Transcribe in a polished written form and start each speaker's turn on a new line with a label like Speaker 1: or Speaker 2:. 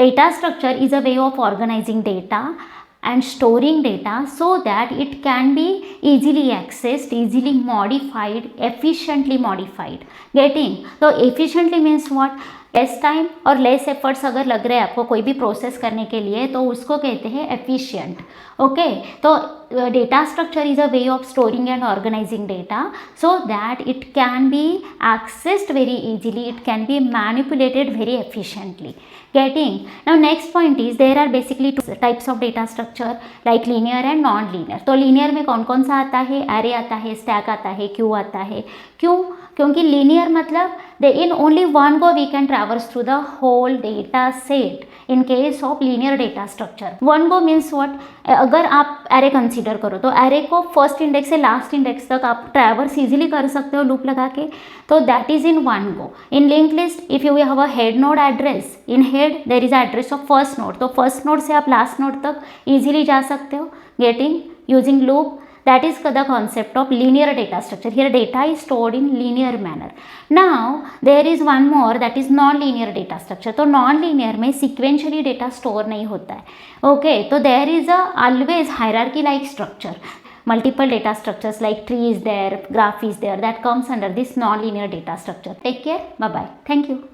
Speaker 1: Data structure is a way of organizing data and storing data so that it can be easily accessed, easily modified, efficiently modified. Getting? So efficiently means what? Less time और less efforts अगर लग रहे हैं आपको कोई भी process करने के लिए तो उसको कहते हैं एफिशिएंट. ओके, तो data structure is a way of storing and organising data so that it can be accessed very easily, it can be manipulated very efficiently. Getting? Now next point is there are basically two types of data structure like linear and non-linear. तो linear में कौन कौन सा आता है? array आता है, stack आता है, queue आता है. क्यों? क्योंकि linear मतलब in only one go we can traverse through the whole data set. In case of linear data structure, one go means what? अगर आप array consider करो तो array को first index से last index तक आप traverse easily कर सकते हो loop लगा के, तो that is in one go. In linked list, if you have a head node address, in head there is address of first node, तो first node से आप last node तक easily जा सकते हो. Getting? Using loop. That is the concept of linear data structure. Here data is stored in linear manner. Now there is one more, that is non-linear data structure. तो non-linear में sequentially data store नहीं होता है. Okay, तो there is a always hierarchy like structure. Multiple data structures like tree is there, graph is there, that comes under this non-linear data structure. Take care. Bye bye. Thank you.